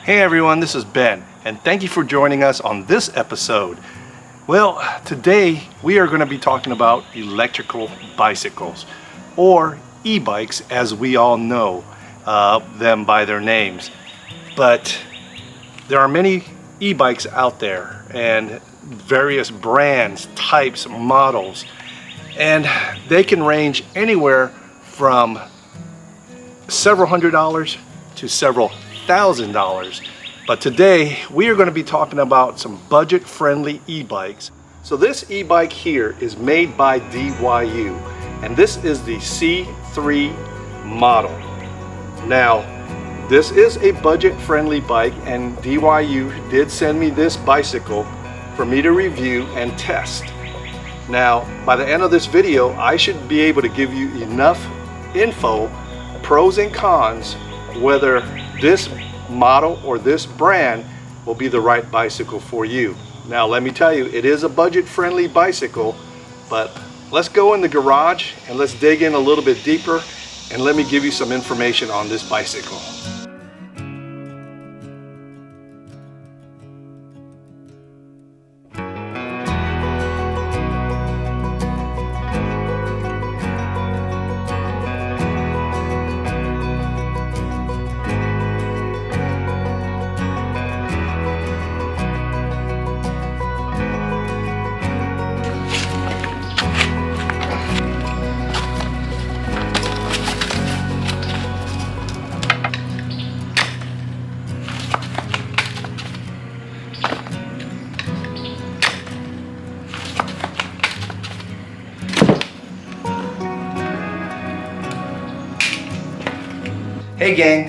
Hey everyone, this is Ben, and thank you for joining us on this episode. Well, today we are going to be talking about electrical bicycles, or e-bikes as we all know them by their names. But there are many e-bikes out there, and various brands, types, models, and they can range anywhere from several $100s to several $1,000s. But today we are going to be talking about some budget-friendly e-bikes. So this e-bike here is made by DYU, and this is the C3 model. Now, this is a budget-friendly bike, and DYU did send me this bicycle for me to review and test. Now, by the end of this video, I should be able to give you enough info, pros and cons, whether this model or this brand will be the right bicycle for you. Now, let me tell you, it is a budget-friendly bicycle, but let's go in the garage and let's dig in a little bit deeper, and let me give you some information on this bicycle. Hey gang,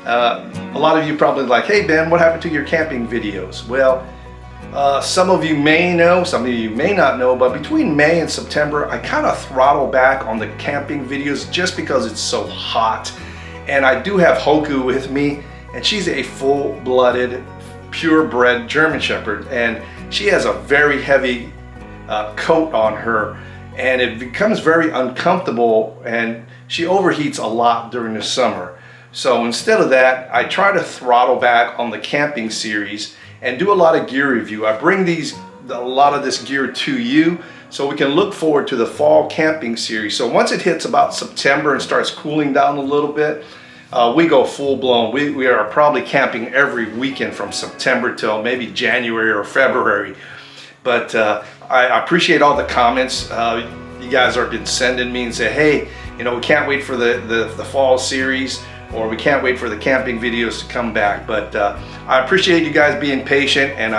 a lot of you probably like, hey Ben, what happened to your camping videos? Well, some of you may know, some of you may not know, but between May and September, I kind of throttle back on the camping videos just because it's so hot. And I do have Hoku with me, and she's a full-blooded, purebred German Shepherd, and she has a very heavy coat on her, and it becomes very uncomfortable, and she overheats a lot during the summer. So instead of that, I try to throttle back on the camping series and do a lot of gear review. I bring a lot of this gear to you so we can look forward to the fall camping series. So once it hits about September and starts cooling down a little bit, we go full blown. We are probably camping every weekend from September till maybe January or February. But I appreciate all the comments you guys have been sending me and say, hey, you know, we can't wait for the fall series, or we can't wait for the camping videos to come back. But I appreciate you guys being patient, and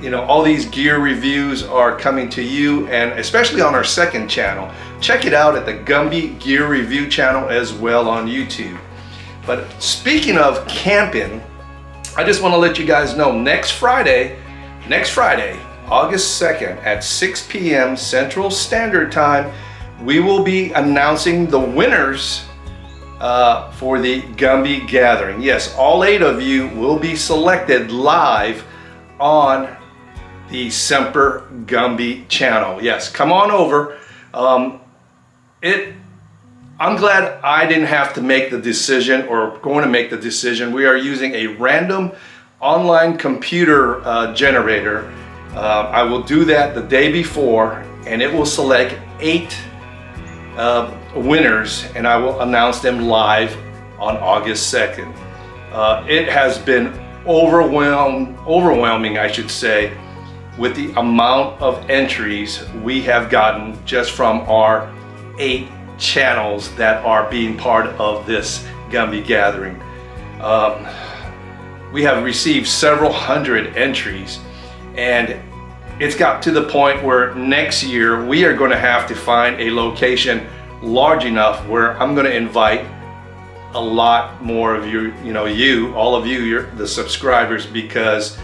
you know, all these gear reviews are coming to you, and especially on our second channel. Check it out at the Gumbie Gear Review channel as well on YouTube. But speaking of camping, I just want to let you guys know next Friday, August 2nd at 6 p.m. Central Standard Time, we will be announcing the winners for the Gumbie Gathering. Yes, all 8 of you will be selected live on the Semper Gumbie channel. Yes, come on over. I'm glad I didn't have to make the decision, or going to make the decision. We are using a random online computer generator. I will do that the day before, and it will select 8 winners, and I will announce them live on August 2nd. It has been overwhelming, I should say, with the amount of entries we have gotten just from our 8 channels that are being part of this Gumbie Gathering. We have received several hundred entries, and it's got to the point where next year we are going to have to find a location large enough where I'm going to invite a lot more of you, all of you, the subscribers, because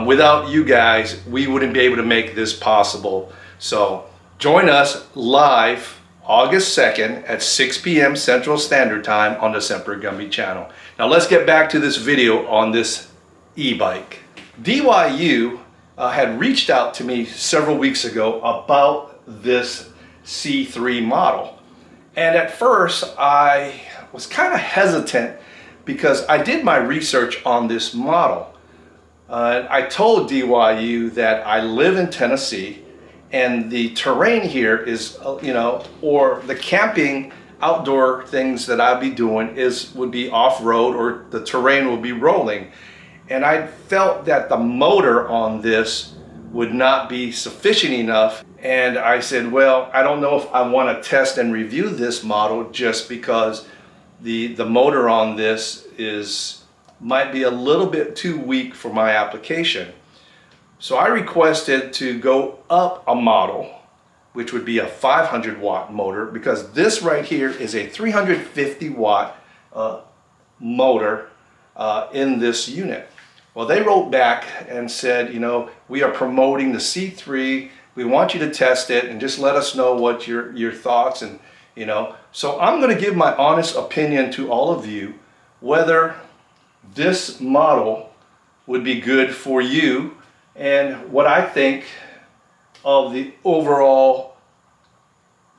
without you guys, we wouldn't be able to make this possible. So join us live August 2nd at 6 p.m. Central Standard Time on the Semper Gumbie channel. Now let's get back to this video on this e-bike. DYU had reached out to me several weeks ago about this C3 model. And at first I was kind of hesitant because I did my research on this model. I told DYU that I live in Tennessee and the terrain here is, or the camping outdoor things that I'll be doing would be off-road, or the terrain will be rolling. And I felt that the motor on this would not be sufficient enough. And I said, well, I don't know if I want to test and review this model, just because the motor on this might be a little bit too weak for my application. So I requested to go up a model, which would be a 500 watt motor, because this right here is a 350 watt motor in this unit. Well, they wrote back and said, we are promoting the C3. We want you to test it and just let us know what your thoughts and, So I'm going to give my honest opinion to all of you whether this model would be good for you and what I think of the overall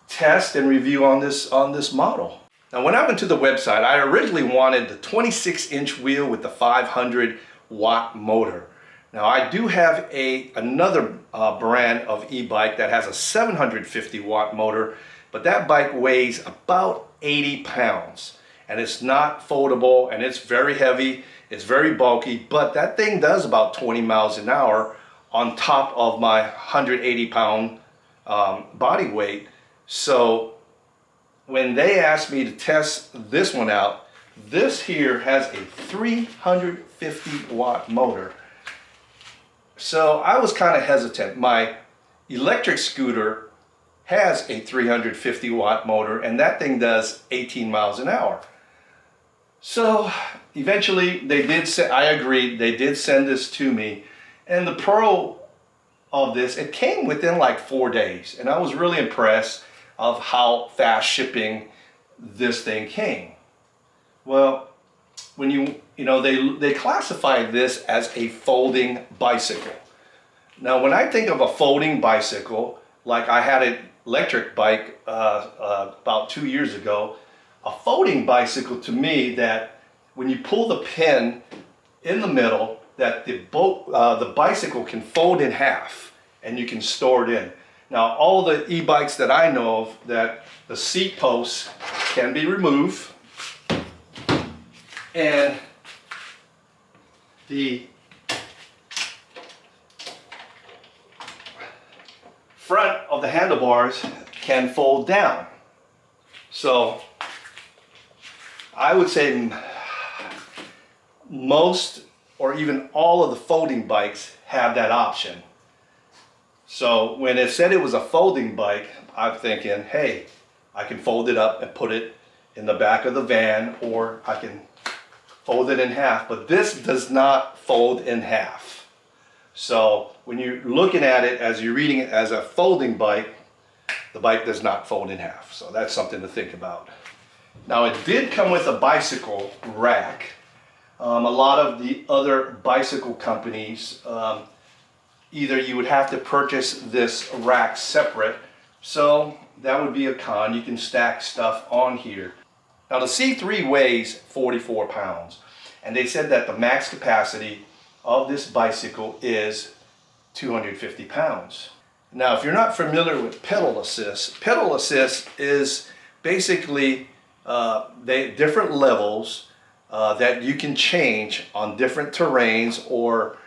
test and review on this model. Now, when I went to the website, I originally wanted the 26-inch wheel with the 500 watt motor. Now, I do have another brand of e-bike that has a 750 watt motor, but that bike weighs about 80 pounds and it's not foldable and it's very heavy, it's very bulky, but that thing does about 20 miles an hour on top of my 180 pound body weight. So when they asked me to test this one out, this here has a 350 watt motor. So I was kind of hesitant. My electric scooter has a 350 watt motor and that thing does 18 miles an hour. So eventually I agreed, they did send this to me, and the pro of this, it came within like 4 days, and I was really impressed of how fast shipping this thing came. Well, when they classify this as a folding bicycle. Now, when I think of a folding bicycle, like I had an electric bike about 2 years ago, a folding bicycle to me, that when you pull the pin in the middle, that the bicycle can fold in half and you can store it in. Now, all the e-bikes that I know of, that the seat posts can be removed and the front of the handlebars can fold down. So I would say most or even all of the folding bikes have that option. So when it said it was a folding bike, I'm thinking, hey, I can fold it up and put it in the back of the van, or I can fold it in half, but this does not fold in half. So when you're looking at it, as you're reading it as a folding bike, the bike does not fold in half. So that's something to think about. Now, it did come with a bicycle rack. A lot of the other bicycle companies, either you would have to purchase this rack separate, so that would be a con. You can stack stuff on here. Now, the C3 weighs 44 pounds, and they said that the max capacity of this bicycle is 250 pounds. Now, if you're not familiar with pedal assist is basically different levels that you can change on different terrains, or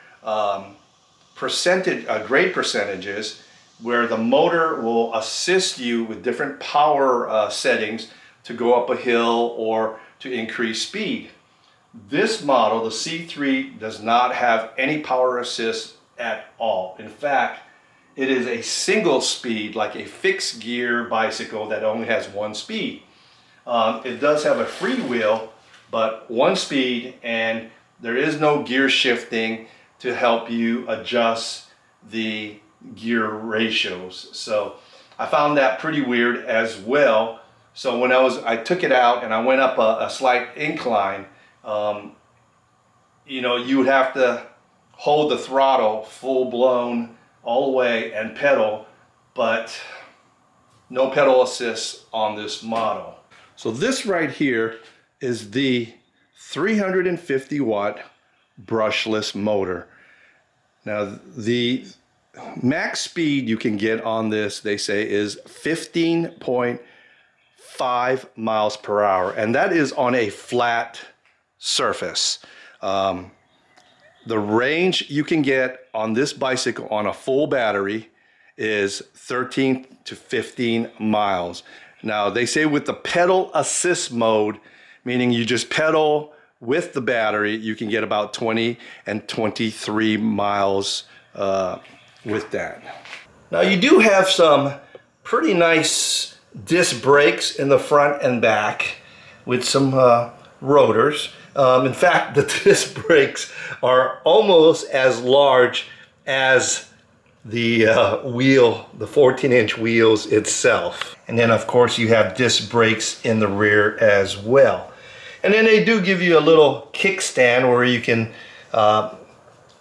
grade percentages, where the motor will assist you with different power settings to go up a hill or to increase speed. This model, the C3, does not have any power assist at all. In fact, it is a single speed, like a fixed gear bicycle that only has one speed. It does have a freewheel, but one speed, and there is no gear shifting to help you adjust the gear ratios. So I found that pretty weird as well. So when I took it out and I went up a slight incline, you would have to hold the throttle full blown all the way and pedal, but no pedal assist on this model. So this right here is the 350 watt brushless motor. Now the max speed you can get on this, they say, is 15.5 miles per hour, and that is on a flat surface. The range you can get on this bicycle on a full battery is 13 to 15 miles. Now they say with the pedal assist mode, meaning you just pedal with the battery, you can get about 20 and 23 miles with that. Now you do have some pretty nice disc brakes in the front and back with some rotors. In fact, the disc brakes are almost as large as the wheel, the 14-inch wheels itself. And then of course you have disc brakes in the rear as well. And then they do give you a little kickstand where you can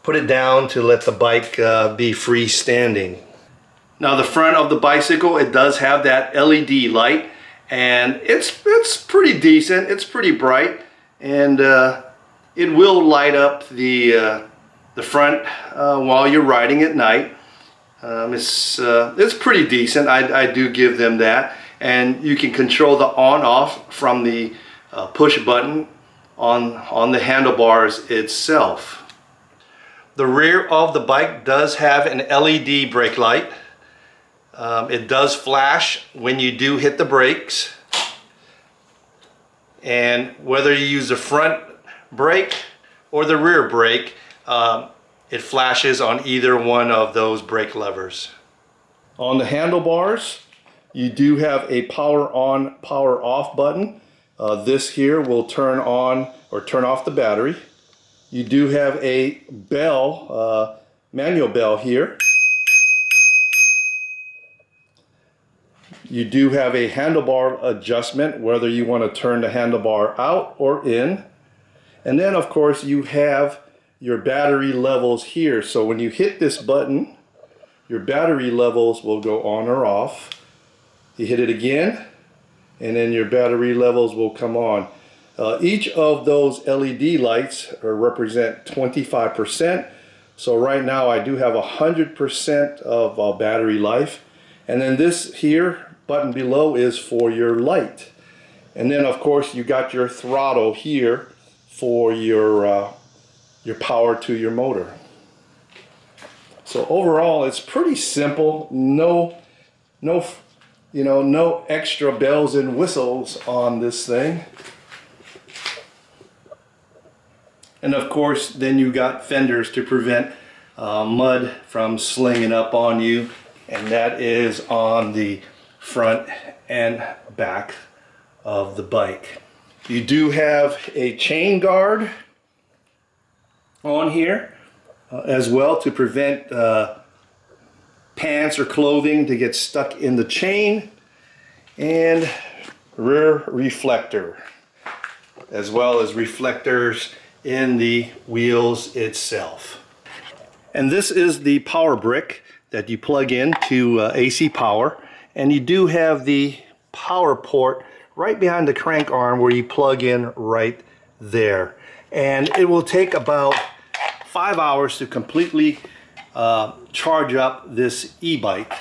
put it down to let the bike be freestanding. Now the front of the bicycle, it does have that LED light, and it's pretty decent. It's pretty bright, and it will light up the front while you're riding at night. It's pretty decent. I do give them that, and you can control the on-off from the push button on the handlebars itself. The rear of the bike does have an LED brake light. It does flash when you do hit the brakes, and whether you use the front brake or the rear brake, it flashes on either one of those brake levers. On the handlebars, you do have a power on, power off button. This here will turn on or turn off the battery. You do have a bell, manual bell here. You do have a handlebar adjustment, whether you want to turn the handlebar out or in. And then of course you have your battery levels here. So when you hit this button, your battery levels will go on or off. You hit it again, and then your battery levels will come on. Each of those LED lights represent 25%. So right now I do have 100% of battery life. And then this here button below is for your light. And then of course you got your throttle here for your power to your motor. So overall it's pretty simple. No extra bells and whistles on this thing. And of course then you got fenders to prevent mud from slinging up on you, and that is on the front and back of the bike. You do have a chain guard on here as well to prevent pants or clothing to get stuck in the chain, and rear reflector, as well as reflectors in the wheels itself. And this is the power brick that you plug in to AC power, and you do have the power port right behind the crank arm where you plug in right there. And it will take about 5 hours to completely charge up this e-bike.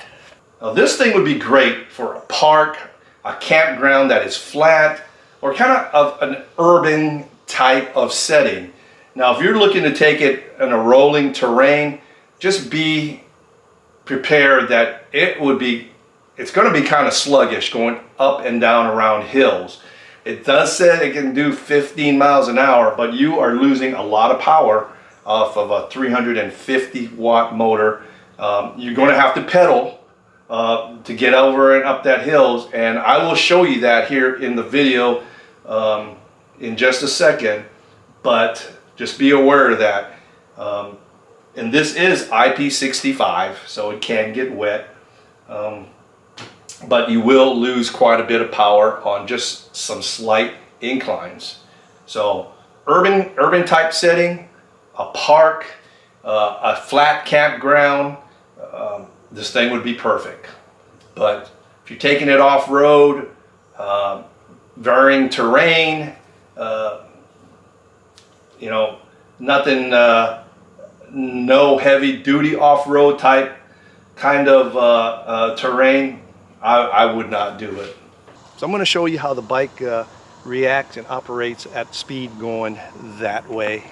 Now this thing would be great for a park, a campground that is flat, or kind of an urban type of setting. Now if you're looking to take it in a rolling terrain, just be prepared that it's going to be kind of sluggish going up and down around hills. It does say it can do 15 miles an hour, but you are losing a lot of power off of a 350 watt motor. You're going to have to pedal to get over and up that hills, and I will show you that here in the video in just a second, but just be aware of that. And this is IP65, so it can get wet, but you will lose quite a bit of power on just some slight inclines. So urban type setting, a park, a flat campground, this thing would be perfect. But if you're taking it off-road, varying terrain, you know, nothing, no heavy duty off-road type kind of terrain, I would not do it. So I'm going to show you how the bike reacts and operates at speed going that way.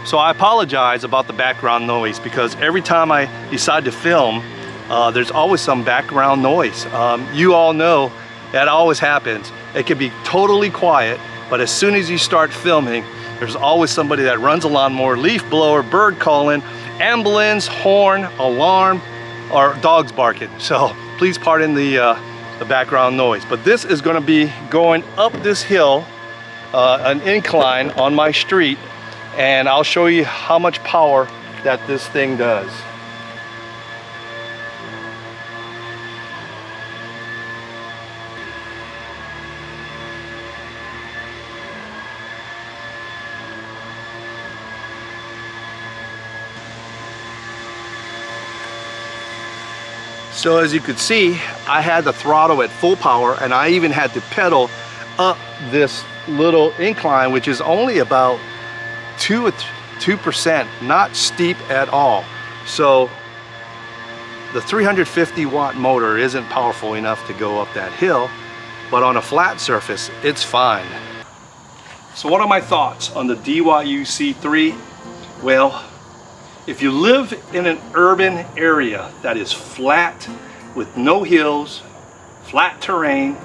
So I apologize about the background noise, because every time I decide to film, there's always some background noise. You all know that always happens. It can be totally quiet, but as soon as you start filming, there's always somebody that runs a lawnmower, leaf blower, bird calling, ambulance, horn, alarm, or dogs barking. So please pardon the background noise. But this is going to be going up this hill, an incline on my street, and I'll show you how much power that this thing does. So as you could see, I had the throttle at full power, and I even had to pedal up this little incline, which is only about 2%, not steep at all. So the 350 watt motor isn't powerful enough to go up that hill, but on a flat surface, it's fine. So what are my thoughts on the DYU C3? Well, if you live in an urban area that is flat with no hills, flat terrain,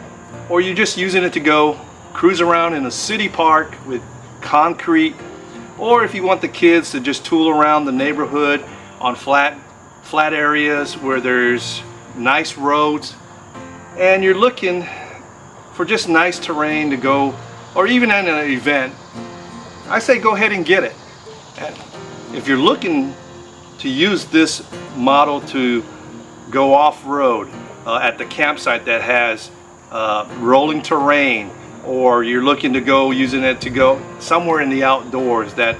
or you're just using it to go cruise around in a city park with concrete, or if you want the kids to just tool around the neighborhood on flat areas where there's nice roads, and you're looking for just nice terrain to go, or even at an event, I say go ahead and get it. And if you're looking to use this model to go off-road at the campsite that has rolling terrain, or you're looking to go using it to go somewhere in the outdoors that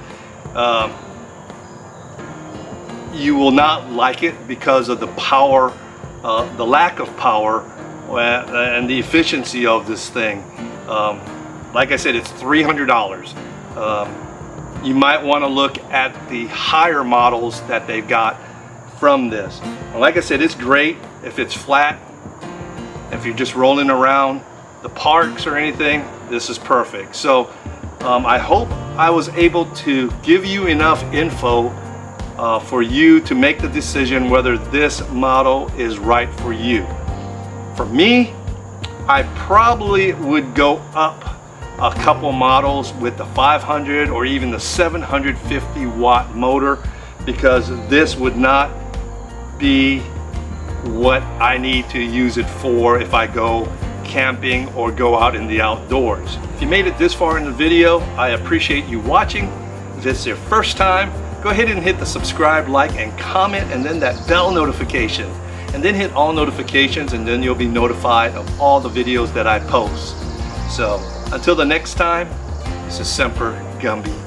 you will not like it because of the power, the lack of power and the efficiency of this thing. Like I said, it's $300. You might want to look at the higher models that they've got from this. And like I said, it's great if it's flat, if you're just rolling around the parks or anything. This is perfect. So I hope I was able to give you enough info for you to make the decision whether this model is right for you. For me, I probably would go up a couple models with the 500 or even the 750 watt motor, because this would not be what I need to use it for if I go camping or go out in the outdoors. If you made it this far in the video, I appreciate you watching. If it's your first time, go ahead and hit the subscribe, like, and comment, and then that bell notification, and then hit all notifications, and then you'll be notified of all the videos that I post. So until the next time, this is Semper Gumbie.